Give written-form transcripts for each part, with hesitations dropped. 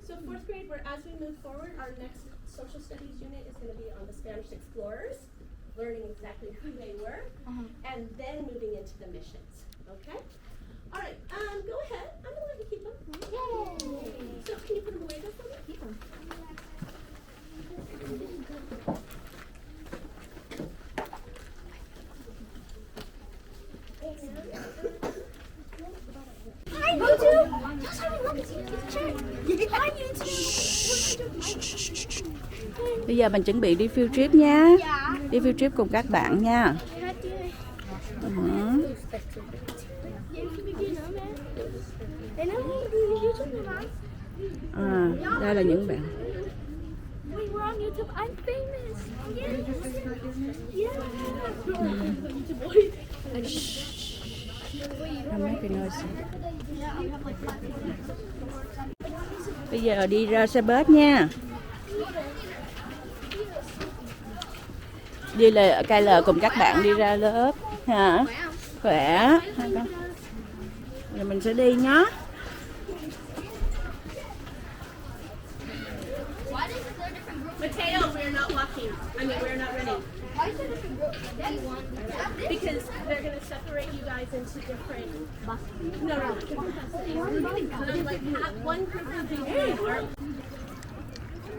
So fourth grade, as we move forward, our next social studies unit is going to be on the Spanish explorers, learning exactly who they were, and then moving into the missions. Okay? All right, go ahead. I'm going to let you keep them. Yay! So can you put them away there for me? Keep them. Hi, YouTube! Hi, YouTube! Bây giờ mình chuẩn bị đi field trip nha. Đi field trip cùng các bạn nha. Đây là những bạn. Wait, we're on YouTube. I'm famous. Yeah. Bây giờ đi ra xe bus nha. Đi là KL cùng các bạn đi ra lớp hả? Khỏe. Rồi mình sẽ đi nhé. Mateo, we're not walking. I mean, we're not running. Why is there different groups? Because they're going to separate you guys into different buses. No. Like one group will be here.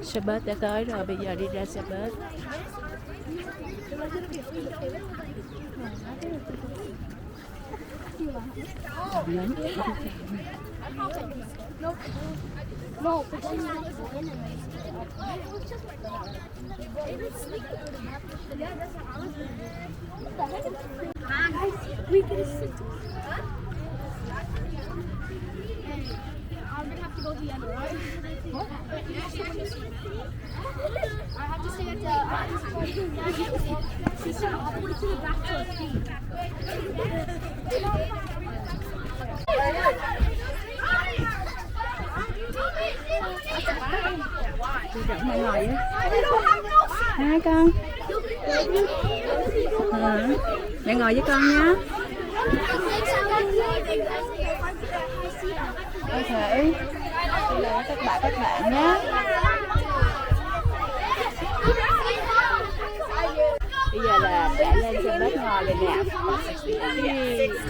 Xe bus đã tới rồi, bây giờ đi ra xe bus. No, but then you have to go in we can sit. I'm gonna have to go to the end, right? What? I have to stay at the. She's all the way to the back to the feet. Chị dẫn mẹ ngồi á. Hai con. Mẹ ngồi với con nhé. Có thể các bạn nhé. Bây giờ là đã lên xe bus ngồi rồi nè.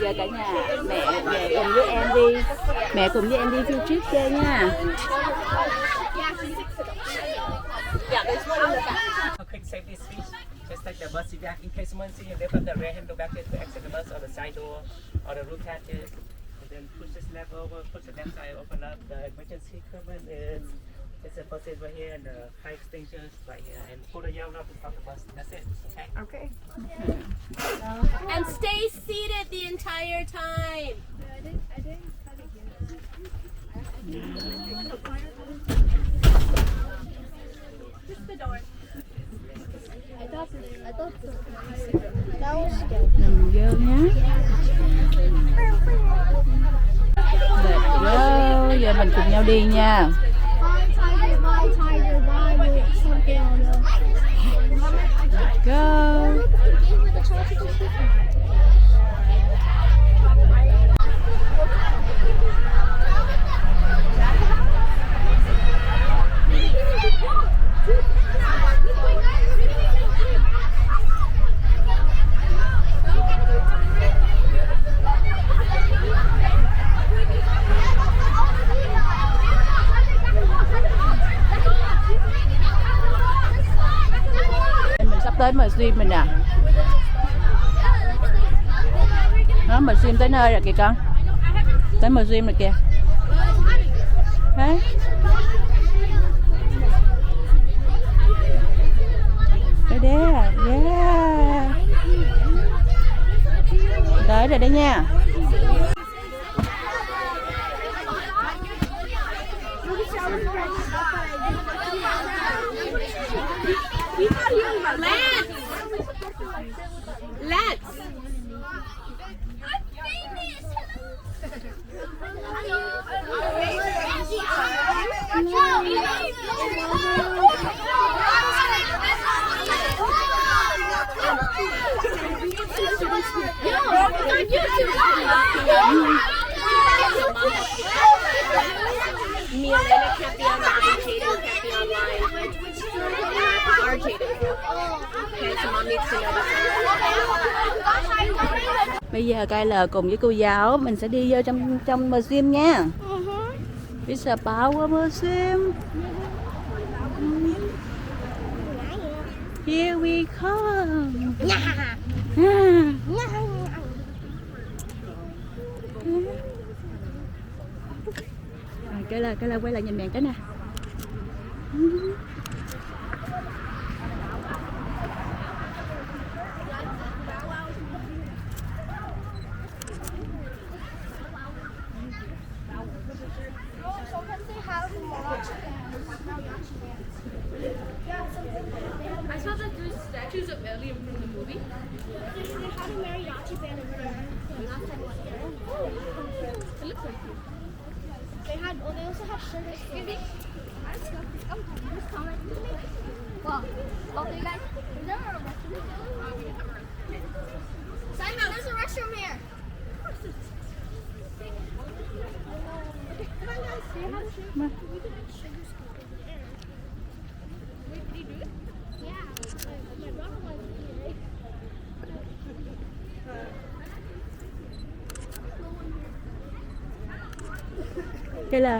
Giờ cả nhà mẹ cùng với em đi. Mẹ cùng với em đi field trip chơi nha. A quick safety speech, just like the bus evac. In case someone sees you, lift up the rear handle back to exit the bus or the side door or the roof hatches. And then push this left over, push the left side, open up. The emergency equipment is a first aid right here and the fire extinguishers right here. And pull the yellow knob to stop the bus. That's it. Okay? Okay. And stay seated the entire time. I didn't kind of get it. Just the door. I thought that was good. Nằm vô nhé. Let's go. Giờ mình cùng nhau đi nha. Let's go. Tới mà swim mình nè. Đó mà swim tới nơi rồi kìa con. Tới mà swim rồi kìa. Đấy. Tới đấy à. Yeah. Tới rồi đấy nha. Let's. Mia, can't be on that. Bây giờ Kyler cùng với cô giáo mình sẽ đi vô trong bờ gym nha. It's about bờ gym. Here we come. Kyler quay lại nhìn mẹ cái nè. Sometimes they have I saw that there's statues of Alien from the movie. they had a mariachi band over there. It looks like you. They also had sugar skating. Just comment. Well, both of you guys. Is there a restroom? Simon, there's a restroom here. Come on, guys. Do you have a sugar? We did a sugar skating there. Wait, did you do it? Yeah. My brother wanted to do it. Kyler.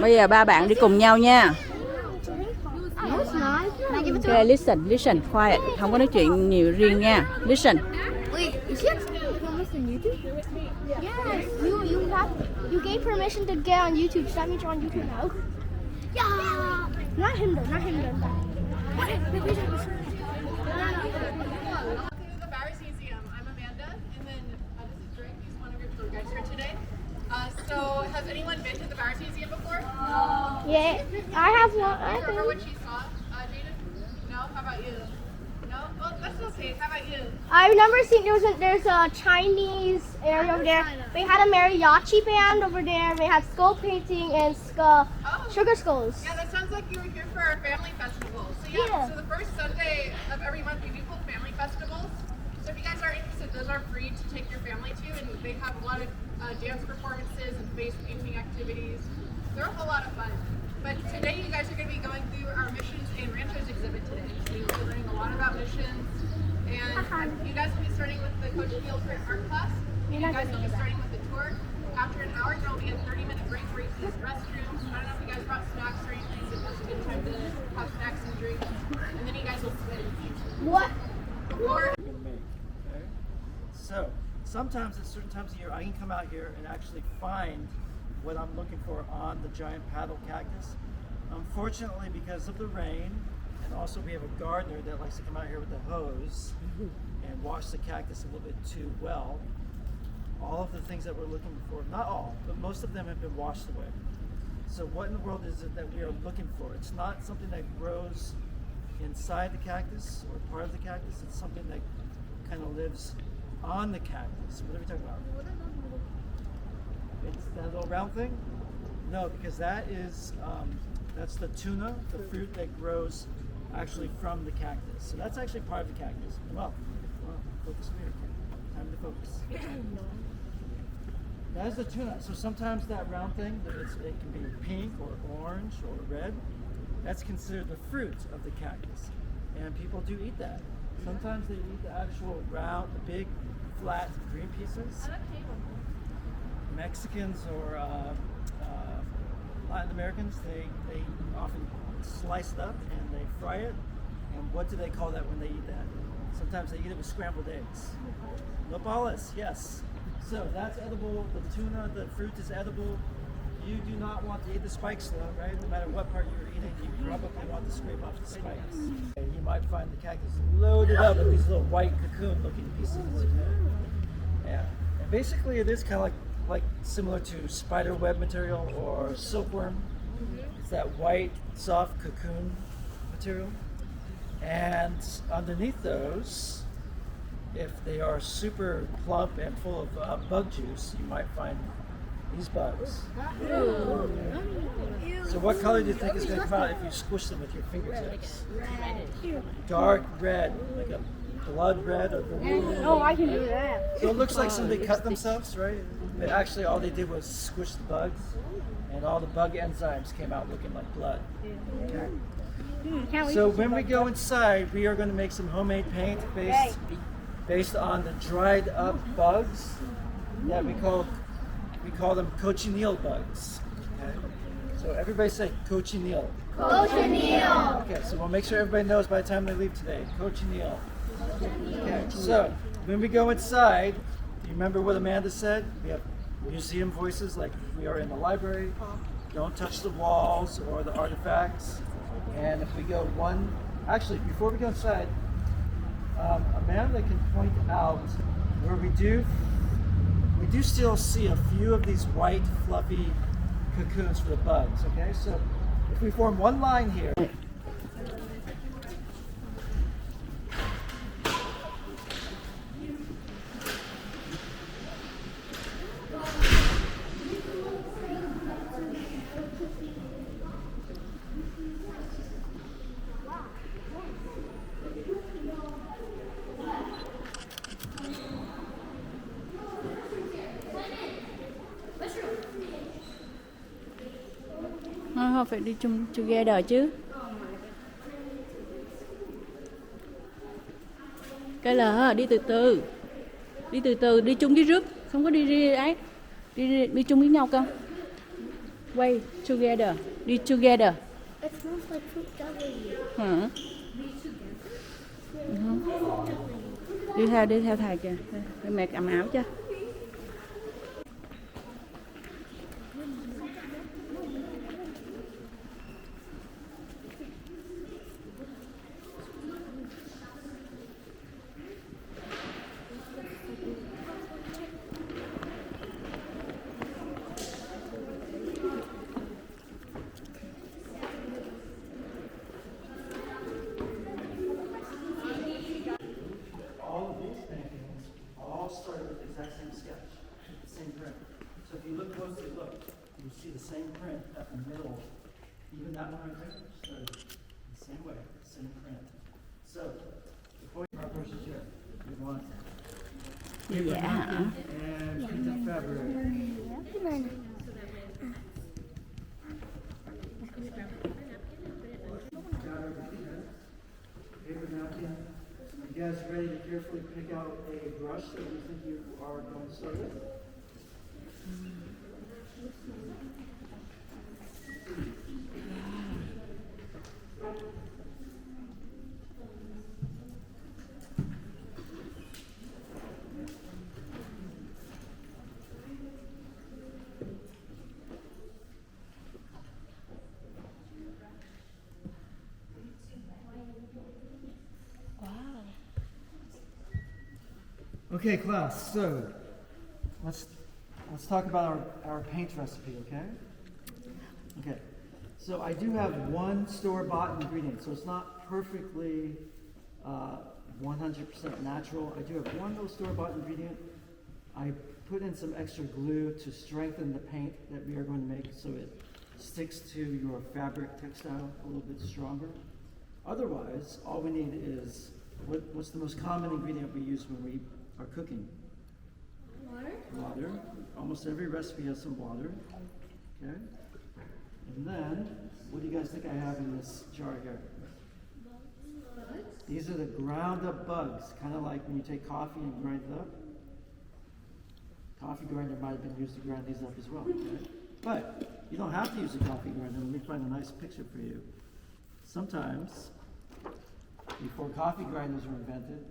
Bây giờ ba bạn đi cùng nhau nha. No, it's not. Can I give it to Okay, listen, quiet. Không có nói chuyện nhiều riêng nha. Listen. Wait, is it filmed on YouTube? Yes. You gave permission to get on YouTube, so that means you're on YouTube now. Yeah. Not him though. Welcome to the Bowers Museum. I'm Amanda, and then this is Drake. He's one of your tour guides here today. So, has anyone been to the Bowers Museum before? Yeah, I have one. Do you remember what you saw, Jaden? No? How about you? No? Well, that's okay. How about you? I remember seeing there's a Chinese area over there. They had a mariachi band over there. They had skull painting and sugar skulls. Yeah, that sounds like you were here for our family festival. So Yeah. so the first Sunday of every month we do hold family festivals. So if you guys are interested, those are free to take your family to, and they have a lot of dance performances and face painting activities. They're a whole lot of fun. But today you guys are going to be going through our missions and ranchos exhibit today. So you'll be learning a lot about missions. And you guys will be starting with the Coach Fields art class. And you guys will be starting with the tour. After an hour, there will be a 30-minute break where you can use restrooms. I don't know if you guys brought snacks or anything, but that's a good time to have snacks and drinks. And then you guys will swim. What? Or So sometimes at certain times of year, I can come out here and actually find what I'm looking for on the giant paddle cactus. Unfortunately, because of the rain, and also we have a gardener that likes to come out here with the hose and wash the cactus a little bit too well. All of the things that we're looking for, not all, but most of them have been washed away. So what in the world is it that we are looking for? It's not something that grows inside the cactus or part of the cactus. It's something that kind of lives on the cactus. What are we talking about? It's that little round thing? No, because that is, that's the tuna, the fruit that grows actually from the cactus. So that's actually part of the cactus. Well, focus here. Time to focus. That is the tuna. So sometimes that round thing, it can be pink or orange or red. That's considered the fruit of the cactus. And people do eat that. Sometimes they eat the actual round, the big, flat green pieces. Mexicans or Latin Americans, they often slice it up and they fry it. And what do they call that when they eat that? Sometimes they eat it with scrambled eggs. Nopales, yes. So that's edible. The tuna, the fruit is edible. You do not want to eat the spikes though, right? No matter what part you're eating, you probably want to scrape off the spikes. And you might find the cactus loaded up with these little white cocoon-looking pieces. Yeah. And basically, it is kind of like similar to spider web material or silkworm. It's that white, soft cocoon material. And underneath those, if they are super plump and full of bug juice, you might find these bugs. So what color do you think is going to come out if you squish them with your fingertips? Dark red, like a blood red or blue. Oh, I can do that. So it looks like somebody cut themselves, right? But actually all they did was squish the bugs, and all the bug enzymes came out looking like blood. Okay. Can't wait So to when see we that. go inside, we are going to make some homemade paint based on the dried up bugs. Yeah, we call them cochineal bugs. Okay. So everybody say cochineal. Cochineal. Okay, so we'll make sure everybody knows by the time they leave today. Cochineal. Okay, so when we go inside, do you remember what Amanda said? We have museum voices like we are in the library. Don't touch the walls or the artifacts. And if we go actually before we go inside, Amanda can point out where we do still see a few of these white fluffy cocoons for the bugs, okay? So if we form one line here, Không, phải đi chung together chứ. Cái là đi từ từ. Đi từ từ, đi chung với group, không có đi ấy. Đi chung với nhau cơ. Wait, together. Đi together. It smells like fruit jelly. Hả? Đi theo thầy kìa. Để mẹ cầm áo cho. all of these paintings all started with the exact same sketch, the same print. So if you look closely, you see the same print at the middle. Even that one right there started the same way, same print. So the point of our versus here, we want paper napkin and printed fabric. Paper napkin. You guys ready to carefully pick out a brush that you think you are going to start with? Okay, class, so let's talk about our paint recipe, okay? Okay, so I do have one store-bought ingredient, so it's not perfectly 100% natural. I do have one little store-bought ingredient. I put in some extra glue to strengthen the paint that we are going to make so it sticks to your fabric textile a little bit stronger. Otherwise, all we need is, what's the most common ingredient we use when we are cooking? Water. Almost every recipe has some water. Okay. And then, what do you guys think I have in this jar here? These are the ground up bugs, kind of like when you take coffee and grind it up. Coffee grinder might have been used to grind these up as well. Okay? But you don't have to use a coffee grinder. Let me find a nice picture for you. Sometimes, before coffee grinders were invented,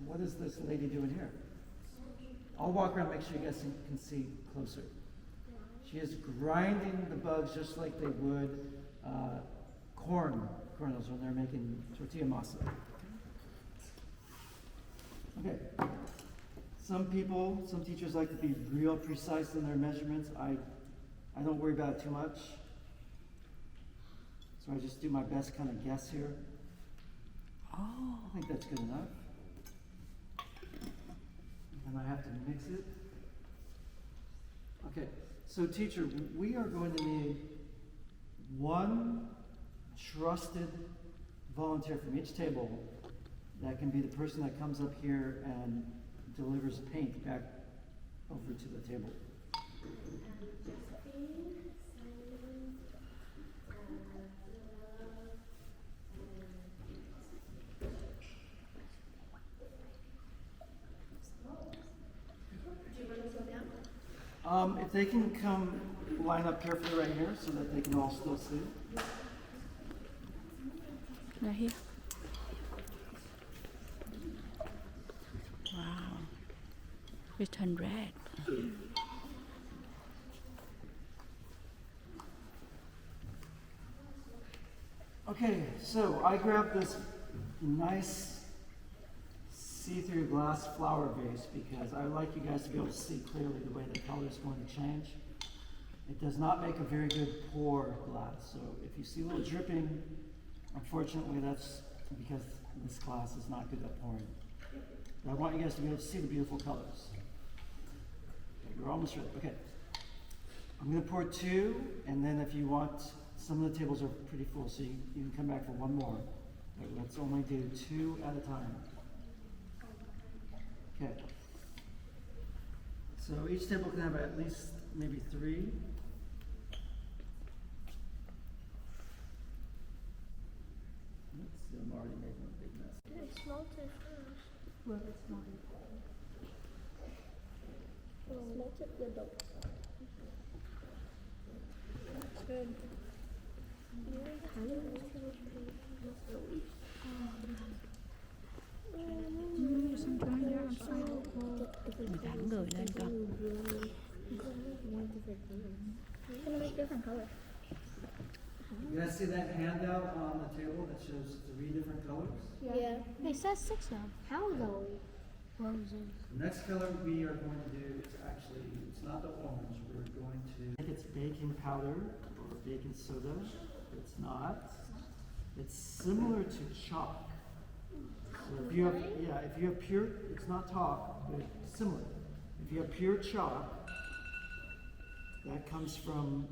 what is this lady doing here? I'll walk around, make sure you guys can see closer. She is grinding the bugs just like they would corn kernels when they're making tortilla masa. Okay. Some teachers like to be real precise in their measurements. I don't worry about it too much. So I just do my best kind of guess here. Oh, I think that's good enough. And I have to mix it. Okay, so teacher, we are going to need one trusted volunteer from each table That can be the person that comes up here and delivers paint back over to the table. If they can come line up carefully right here so that they can all still see. Right here. Wow. Written red. Okay, so I grabbed this nice see-through glass flower vase because I like you guys to be able to see clearly the way the color is going to change. It does not make a very good pour glass, so if you see a little dripping, unfortunately that's because this glass is not good at pouring. But I want you guys to be able to see the beautiful colors. Okay, we're almost ready. Okay, I'm going to pour 2, and then if you want, some of the tables are pretty full, so you can come back for one more. But let's only do 2 at a time. Okay. So each table can have at least maybe 3. Let's see, I'm already making a big mess. I smelt it first. Well, it's not. Smelt it with the. That's good. Mình thẳng người lên con. It's gonna make different colors. You guys see that handout on the table that shows 3 different colors? Yeah. It says 6 now. How though? Roses. The next color we are going to do is actually, it's not the orange, we're going to, I think it's baking powder or baking soda. It's not. It's similar to chalk. So if you have, if you have pure, it's not talk, but it's similar. If you have pure chalk, that comes from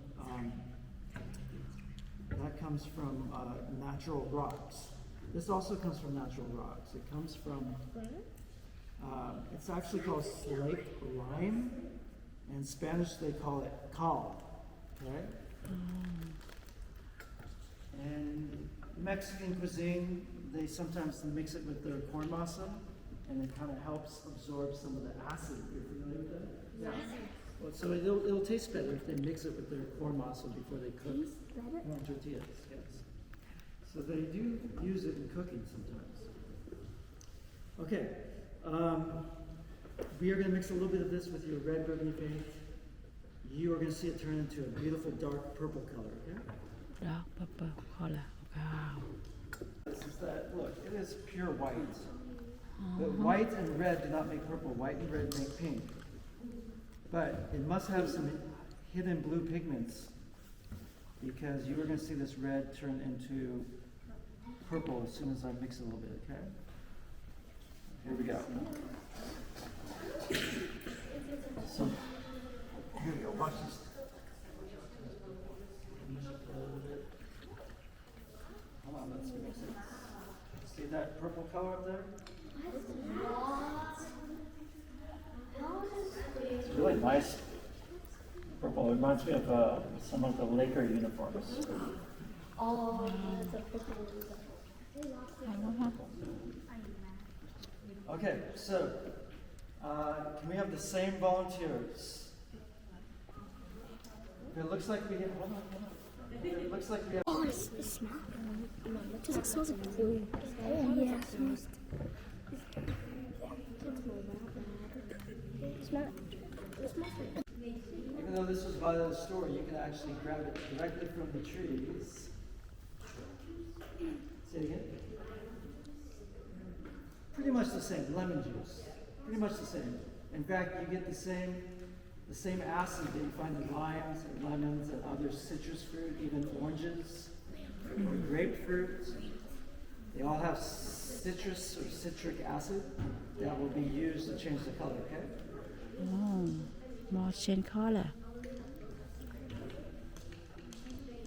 natural rocks. This also comes from natural rocks. It comes from, it's actually called slate lime. In Spanish they call it cal, right? And Mexican cuisine, they sometimes mix it with their corn masa, and it kind of helps absorb some of the acid. You're familiar with that? Yeah. Well, so it'll taste better if they mix it with their corn masa before they cook corn tortillas. Yes. So they do use it in cooking sometimes. Okay. We are going to mix a little bit of this with your red burgundy paint. You are going to see it turn into a beautiful dark purple color. Okay? Dark purple color. Wow. This is that, look, it is pure white. But white and red do not make purple. White and red make pink. But it must have some hidden blue pigments because you are going to see this red turn into purple as soon as I mix it a little bit, okay? Here we go. So, here we go. Watch this. Hold on, let's mix it. See that purple color up there? It's really nice purple. It reminds me of some of the Laker uniforms. Oh, that's a purple. Okay, so can we have the same volunteers? It looks like we have. Hold on. It looks like we have. Oh, it smells. It just smells like glue. Oh, yeah, it smells. It smells like. Even though this was by the store, you can actually grab it directly from the trees. Say it again. Pretty much the same, lemon juice. Pretty much the same. In fact, you get the same acid that you find in limes and lemons and other citrus fruit, even oranges, or grapefruit. They all have citrus or citric acid that will be used to change the color, okay? Oh, more change color.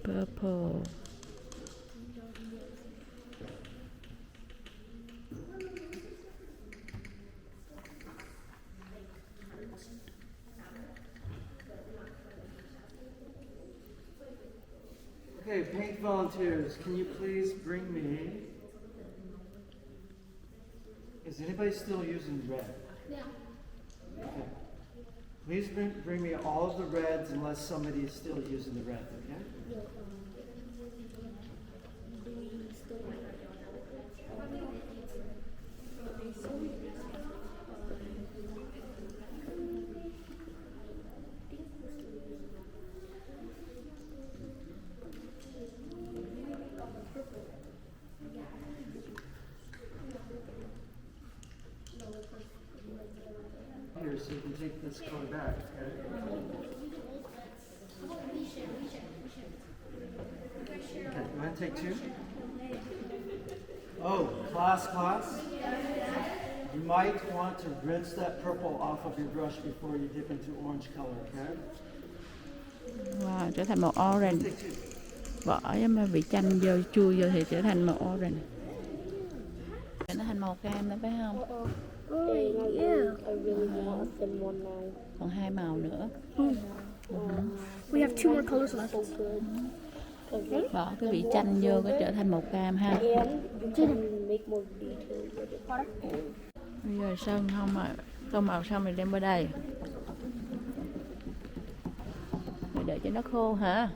Purple. Okay, paint volunteers, can you please bring me? Is anybody still using red? Yeah. Okay. Please bring me all of the reds unless somebody is still using the red, okay? Here, so you can take this color back, okay? Okay, go ahead and take two. Oh, class. You might want to rinse that purple off of your brush before you dip into orange color, okay? Wow, trở thành màu orange. Take two. Bỏ mà vị chanh vô chui vô thì trở thành màu orange. Nó thành màu cam đó phải không? Còn 2 màu nữa. We have 2 more colors left. Bỏ cái vị chanh vô có trở thành màu cam ha. Bây giờ sơn không mà tô màu xong thì đem qua đây. Rồi đợi cho nó khô hả?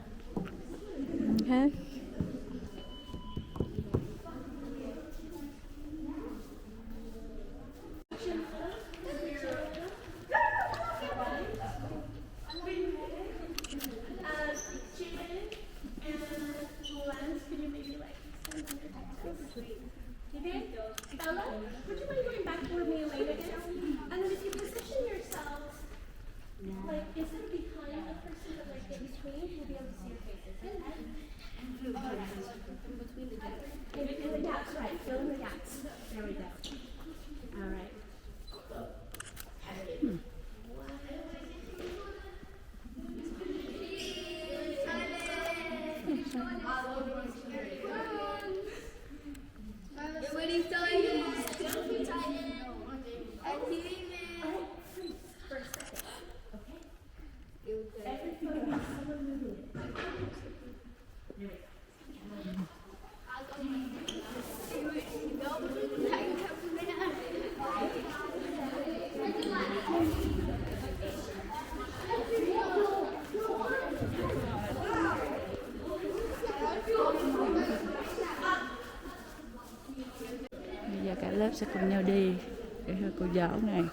Okay. Bella, would you mind going back toward me and Elaine again? And then if you position yourselves, like instead of behind the person, but like in between, you'll be able to see your faces. In between the gaps, right? Fill in the gaps. There we go. All right. Bây giờ cả lớp sẽ cùng nhau đi để cho cô giáo này.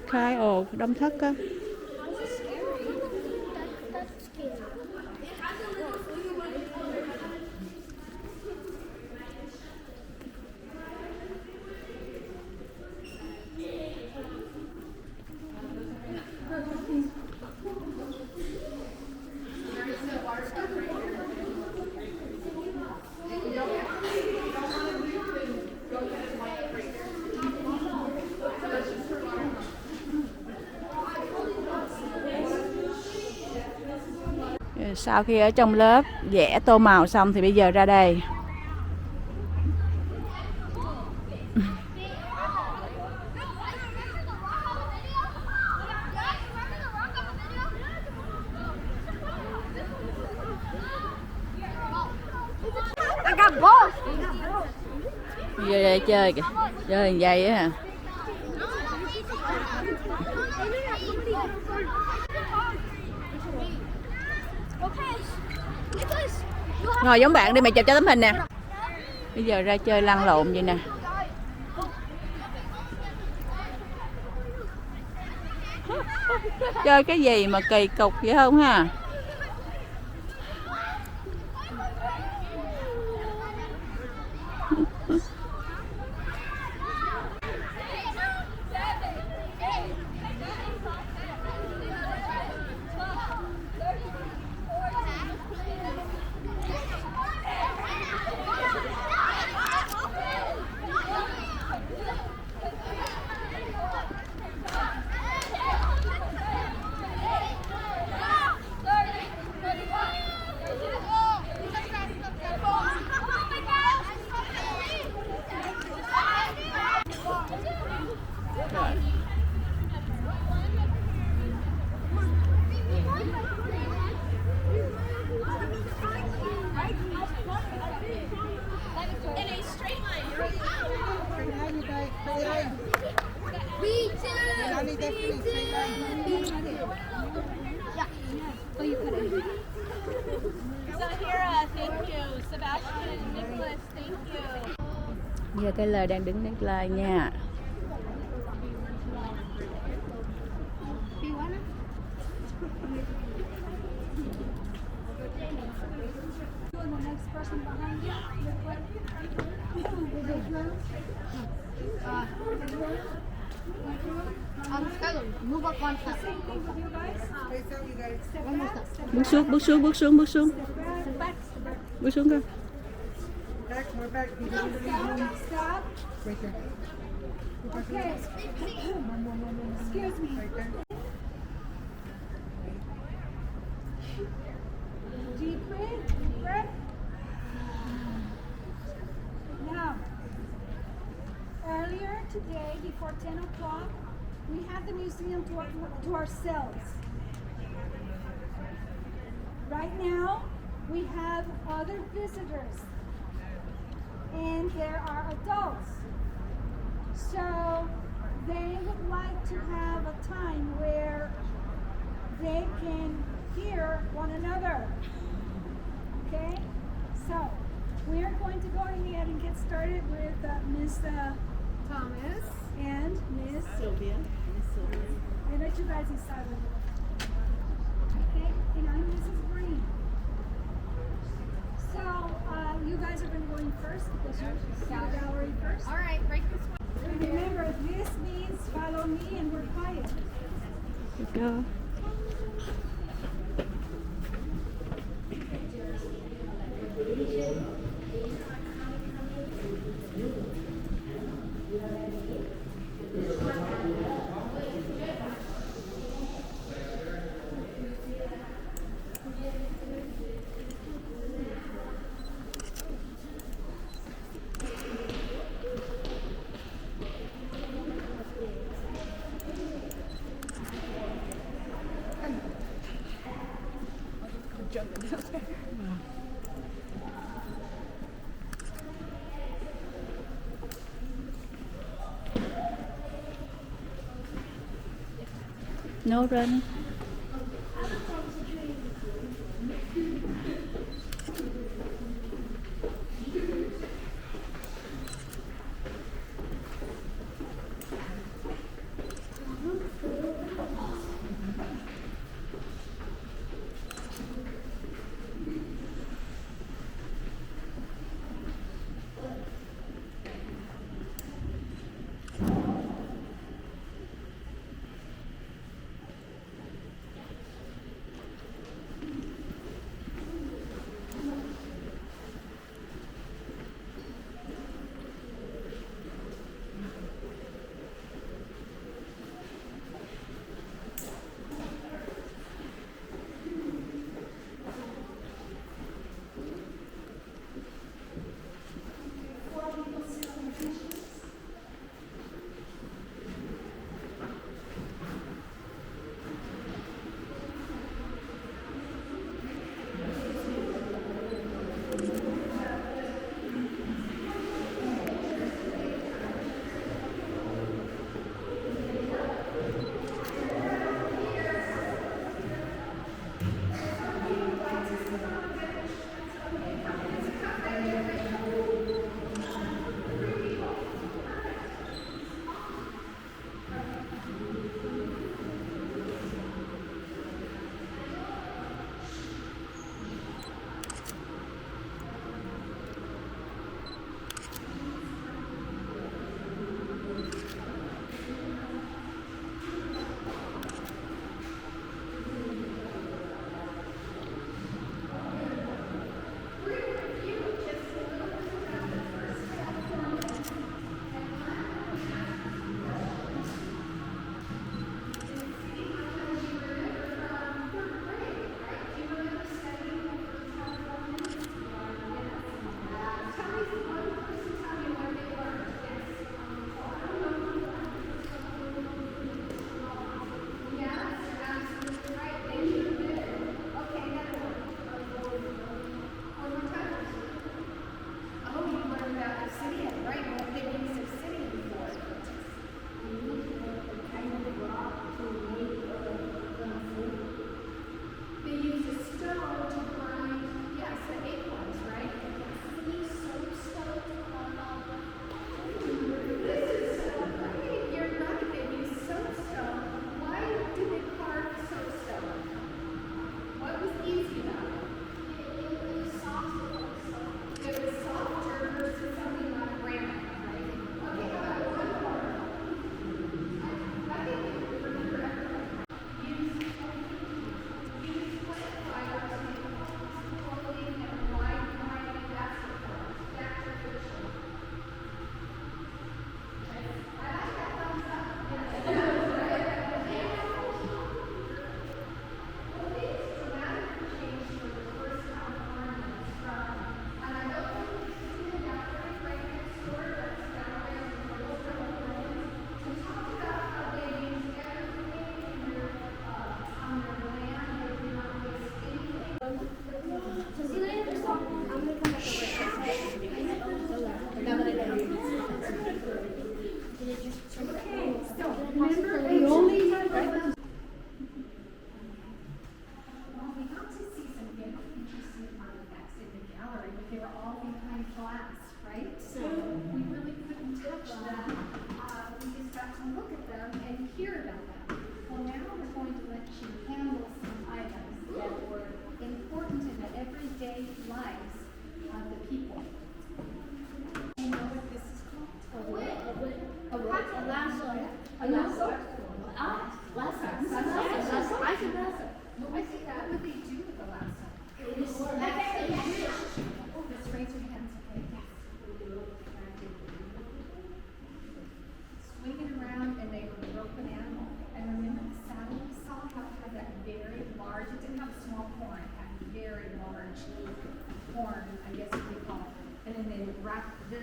Khai ồ, đông thất á. Sau khi ở trong lớp vẽ tô màu xong thì bây giờ ra đây. Bây giờ đây chơi kìa, chơi hình dây á hả? Ngồi giống bạn đi, mày chụp cho tấm hình nè. Bây giờ ra chơi lăn lộn vậy nè. Chơi cái gì mà kỳ cục vậy không ha? Giờ Taylor đang đứng deadline nha. Do you wanna? The next person behind you. Skylar, move up one step. One more step. Bước xuống, bước xuống, bước xuống, bước xuống. Step back. Bước xuống con. Stop. Okay. Excuse me. Deep breath. Now, earlier today, before 10 o'clock, we had the museum to ourselves. Right now, we have other visitors, and there are adults. So they would like to have a time where they can hear one another. Okay? So we're going to go ahead and get started with Miss Thomas and Miss Sylvia. And let you guys decide what you want. Okay? And I'm Mrs. Green. So you guys are going to go in first because you're gallery first. All right, break this one. And remember, this means follow me and we're quiet. Go. No run.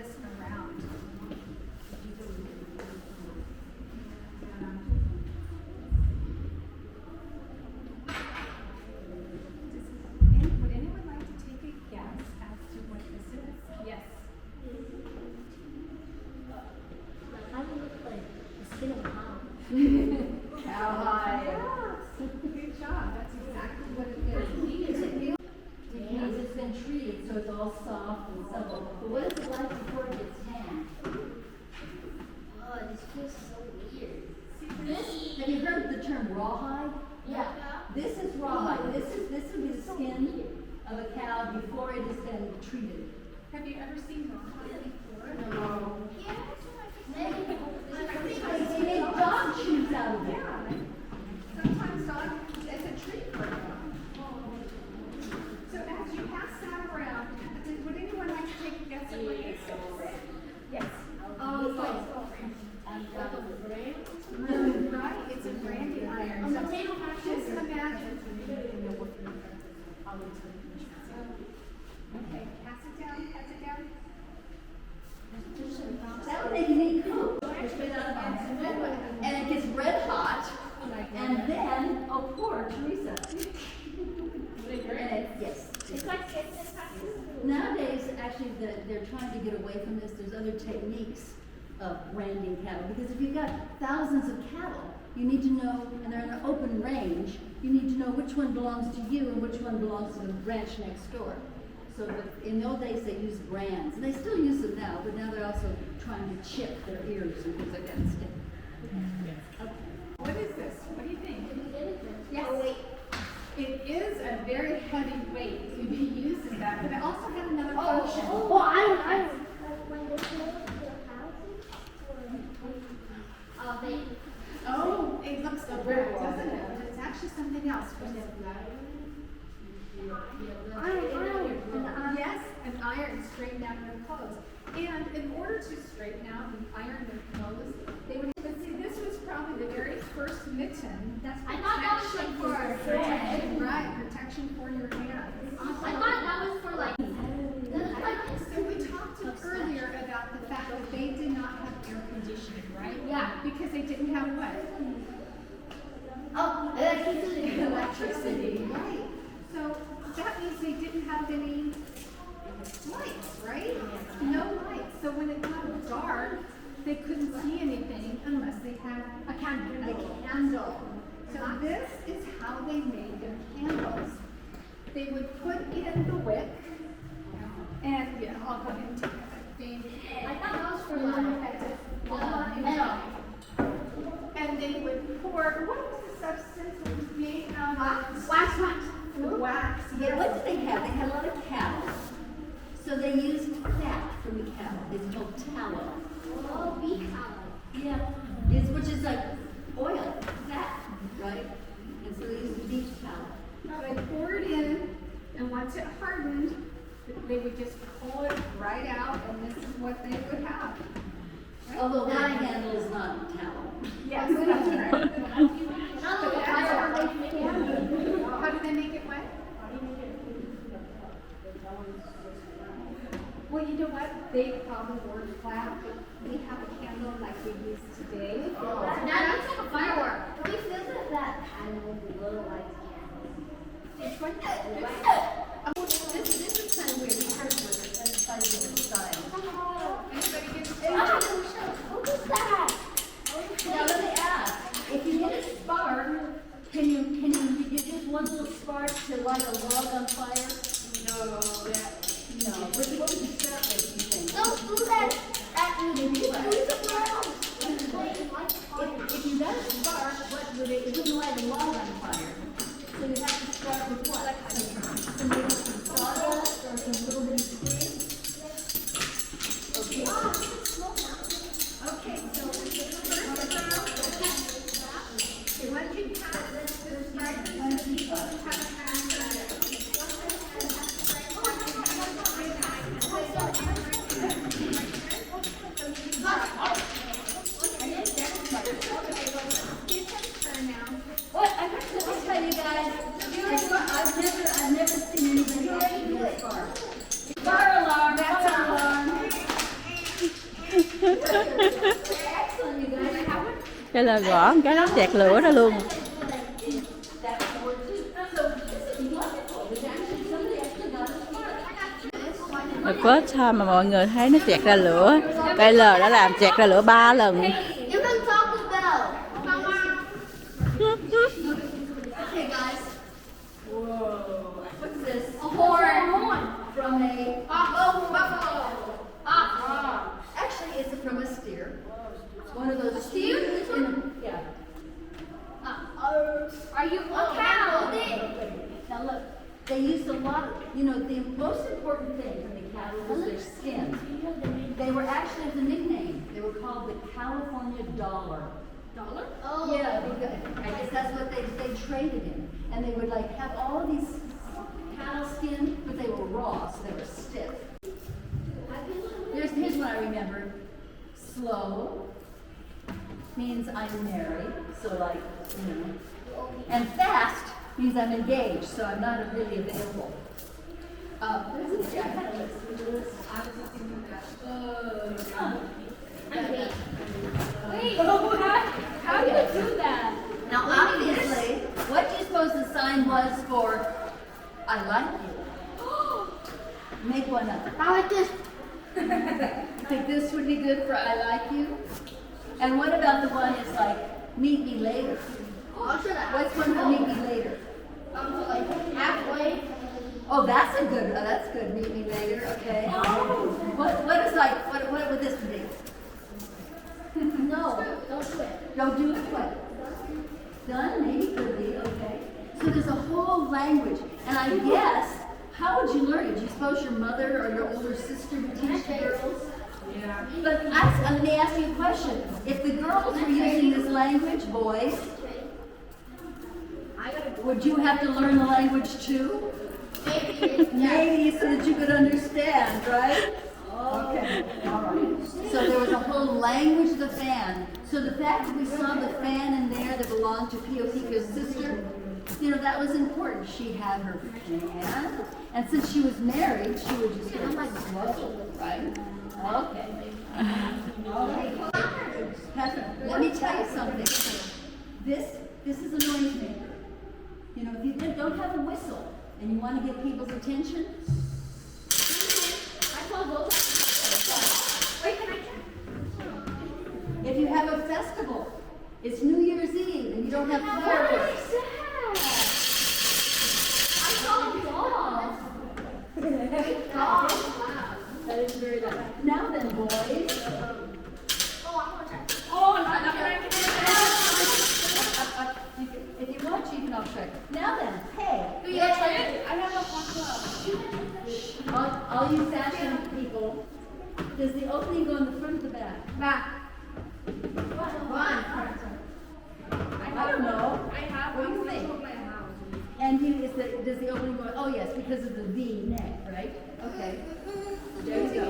this around. Would anyone like to take a guess as to what this is? Yes. Cowhide. Good job. That's exactly what it is. Because it's been treated, so it's all soft and supple. But what is it like before it gets tanned? Oh, this feels so weird. Have you heard the term rawhide? Yeah. This is rawhide. This would be the skin of a cow before it has been treated. Have you ever seen rawhide before? No. Yeah, They make dog shoes out of it. Yeah. Sometimes dog as a treat for a dog. So as you pass that around, would anyone like to take a guess at what this is? Yes. Right, it's a branding iron. So just imagine. Okay, pass it down, pass it down. That would make a neat coat. And it gets red hot. And then, oh, poor Teresa. Yes. It's like Nowadays, actually, they're trying to get away from this. There's other techniques of branding cattle. Because if you've got thousands of cattle, you need to know, and they're in an open range, you need to know which one belongs to you and which one belongs to the ranch next door. So in the old days, they used brands. And they still use them now, but now they're also trying to chip their ears and things like that and stick. What is this? What do you think? Yes. It is a very heavy weight to be used as that, but it also had another function. Oh, I don't. When they close the houses, they. Oh, it looks correct, doesn't it? But it's actually something else. Yes, an iron straighten out their clothes. And in order to straighten out and iron their clothes, they would. But see, this was probably the very first mitten. That's I thought that was like for our protection, right? Protection for your hands. I thought that was for like. So we talked earlier about the fact that they did not have air conditioning, right? Yeah. Because they didn't have what? Oh, electricity. Electricity, right. So that means they didn't have any lights, right? No lights. So when it got dark, they couldn't see anything unless they had a candle. So this is how they made their candles. They would put in the wick, and yeah, I'll go ahead and take that thing. I thought that was for like. And they would pour, what was the substance that was made out of? Wax. Wax. Yeah, what did they have? They had a lot of cattle. So they used fat from the cattle. It's called tallow. Oh, beef tallow. Yeah. Which is like oil, fat, right? And so they used beef tallow. They poured in, and once it hardened, they would just pull it right out, and this is what they would have. Although that handle is not tallow. Yes, that's right. How How do they make it wet? Well, you know what? They probably were flat, but we have a candle like we use today. That looks like a firework. At least isn't that kind of little light candles? It's right there. This is kind of weird. We heard with it. That's quite a different style. Anybody get it? What was that? Now let me ask, if you get a spark, can you use one little spark to light a log on fire? No. What would you start with, you think? Don't do that. That means If you got a spark, what would it wouldn't light a log on fire. So you have to start with what? Some Cái là gõ một cái nó chẹt lửa ra luôn. The first time mà mọi người thấy nó chẹt ra lửa, Taylor đã làm chẹt ra lửa 3 lần. You can talk with Belle. Okay, guys. Whoa. What's this? A horn. From a Buffalo. actually it's from a steer. It's one of those steer? Yeah. Are you a cow? Now look, they used a lot of, you know, the most important thing for the cattle was their skin. They were actually, it's a nickname. They were called the California dollar. Dollar? Yeah, I guess that's what they traded in. And they would like have all of these cattle skin, but they were raw, so they were stiff. Here's what I remember. Slow means I'm married, so like, you know. And fast means I'm engaged, so I'm not really available. There's a jacket. Wait, how do you do that? Now obviously, what do you suppose the sign was for I like you? Make one up. I like this. Think this would be good for I like you? And what about the one that's like meet me later? I'll try that. What's one for meet me later? Like halfway. Oh, that's good. Meet me later, okay. What is like, what would this be? No, don't do it. Don't do it, what? Done, maybe could be, okay. So there's a whole language, and I guess, how would you learn it? Do you suppose your mother or your older sister would teach the girls? Yeah. But let me ask you a question. If the girls were using this language, boys, would you have to learn the language too? Maybe so that you could understand, right? Okay, all right. So there was a whole language of the fan. So the fact that we saw the fan in there that belonged to Piopica's sister, you know, that was important. She had her fan, and since she was married, she would just get like slow, right? Okay. Catherine, let me tell you something. This is a noisemaker. You know, if you don't have a whistle and you want to get people's attention, I saw those. Wait, can I check? if you have a festival, it's New Year's Eve and you don't have fireworks. I saw dogs. That is very loud. Now then, boys. Oh, I want to check. Oh, if you want, you can all check. Now then, hey. Do you try it? I have a hot club. All you fashion people, does the opening go in the front or the back? Back. I don't know. I have What do you think? my house. And does the opening go, oh yes, because of the V neck, right? Okay. There you go.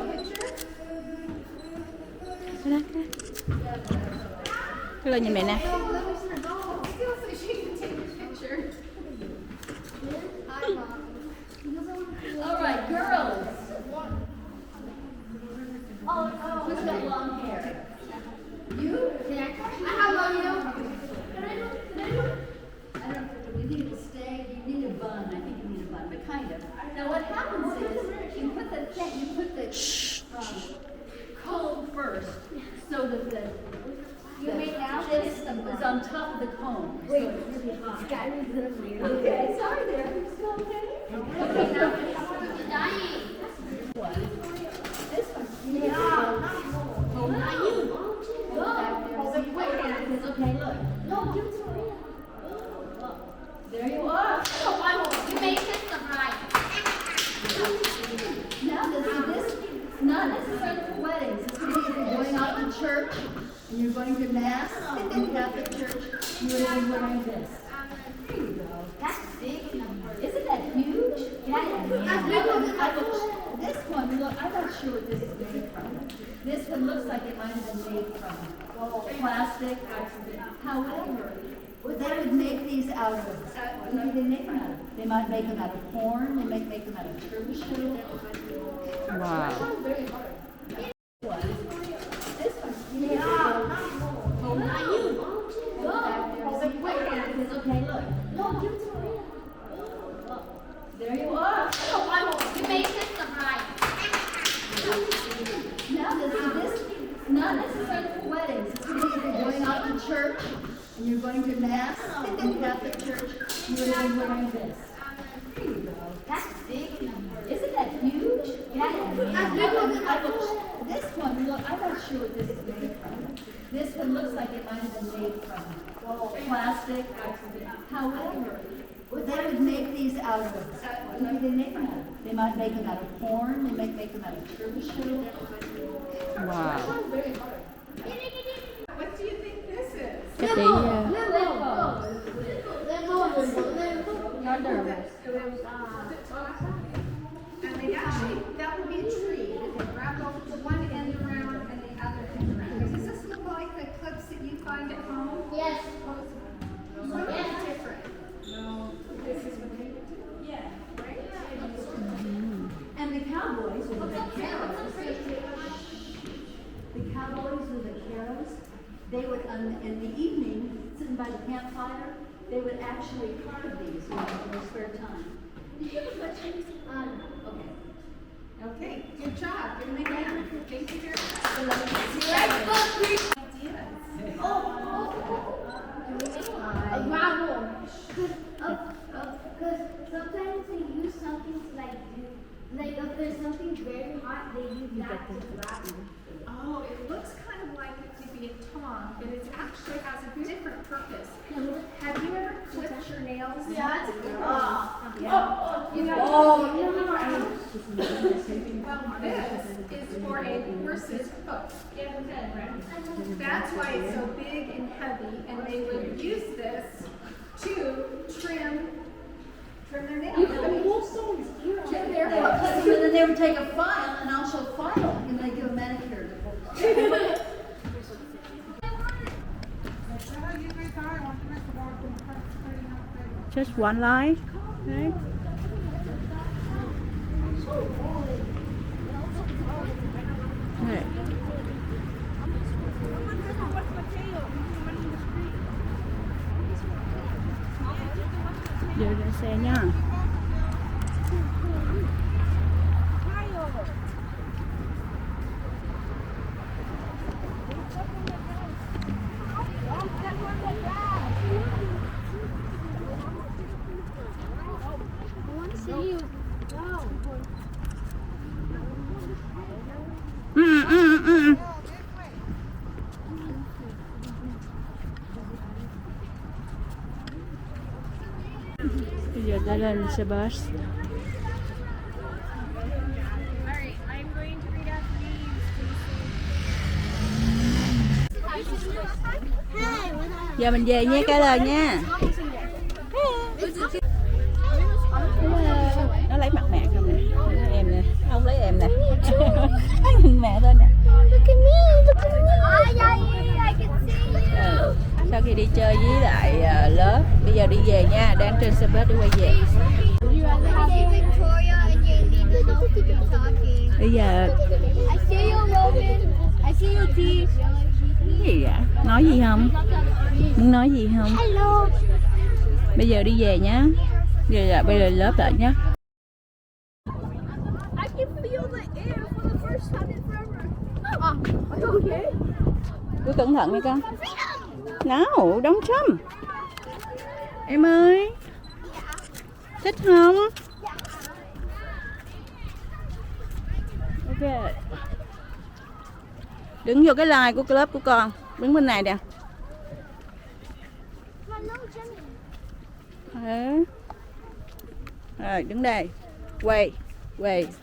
Cái lên nhìn mẹ nè. All right, girls. Who's got long hair? You? I have one, you know. I don't. You need to stay. You need a bun. I think you need a bun, but kind of. Now what happens is you put the comb first, so that the this is on top of the comb. Wait, so it's really hot. Okay, sorry there. You still okay? Okay, now Dying. this one. Okay, look. No, give it to Maria. There you are. You made this right. Now this is not necessarily for weddings. It's going to be if you're going out to church and you're going to mass in Catholic church, you would be wearing this. There you go. That's big. Isn't that huge? That's big. This one, look, I'm not sure what this is made from. This one looks like it might have been made from plastic. However, they would make these out of, what do they make them out of? They might make them out of corn, they might make them out of turtle shell. Wow. This not necessarily for weddings. It's because you're going out to church and you're going to mass in Catholic church. You would be wearing this. There you go. That's big. Isn't that huge? Yeah. This one, look, I'm not sure what this is made from. This one looks like it might have been made from plastic. However, they would make these out of, what do they make them out of? They might make them out of corn, they might make them out of turtle shell. Wow. What do you think this is? Cái tí And they actually, that would be a tree that they wrap over the one end around and the other end around. Does this look like the clips that you find at home? Yes. Something different. And the cowboys with the carols, they would, in the evening, sitting by the campfire, they would actually carve these in their spare time. Okay. Okay, good job. Good make that. Thank you very much. A gravel. Because sometimes they use something to like do, like if there's something very hot, they use that to gravel. Oh, it looks kind of like it could be a tong, but it actually has a different purpose. Have you ever clipped your nails? Yeah. You know, well, this is for a horse's hoof. That's why it's so big and heavy, and they would use this to trim their nails. Trim their And hooves. then they would take a file, and I'll show file, and they give a manicure. Just one line. Okay. Okay. Giờ ra xe nha. Bây giờ ta lên xe bus. Alright, I'm going to read out these. Giờ mình về nha Cái Lời nha. Nó lấy mặt mẹ không nè. Em nè, không lấy em nè. Nhìn mẹ thôi nè. Look at me, look at me. I can see you. Sau khi đi chơi với lại lớp, bây giờ đi về nha, đang trên xe bus để quay về. Okay, Victoria and Jamie, they don't keep talking. Bây giờ I see you, Roman. I see you, Dee. cái gì vậy? Nói gì không? Muốn nói gì không? Hello. Bây giờ đi về nhá. Bây giờ lớp lại nhá. I can feel the air for the first time in forever. Are you okay? Cứ cẩn thận nha con. No, don't jump. Em ơi. Thích không? Ok. Đứng vô cái line của lớp của con. Đứng bên này nè. Đấy. Rồi, đứng đây. Quay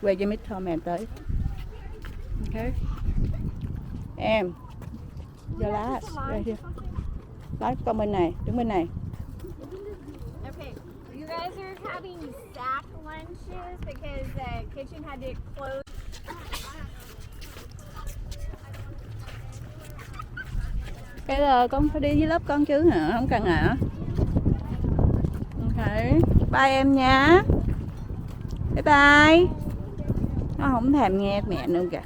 cho Mít Tom em tới. Ok. Em. Your last. Right here. Last con bên này, đứng bên này. Okay, you guys are having sack lunches because the kitchen had to close. Cái là con phải đi với lớp con chứ hả? Không cần hả? Ok. Bye em nha. Bye bye. Nó không thèm nghe mẹ nữa kìa.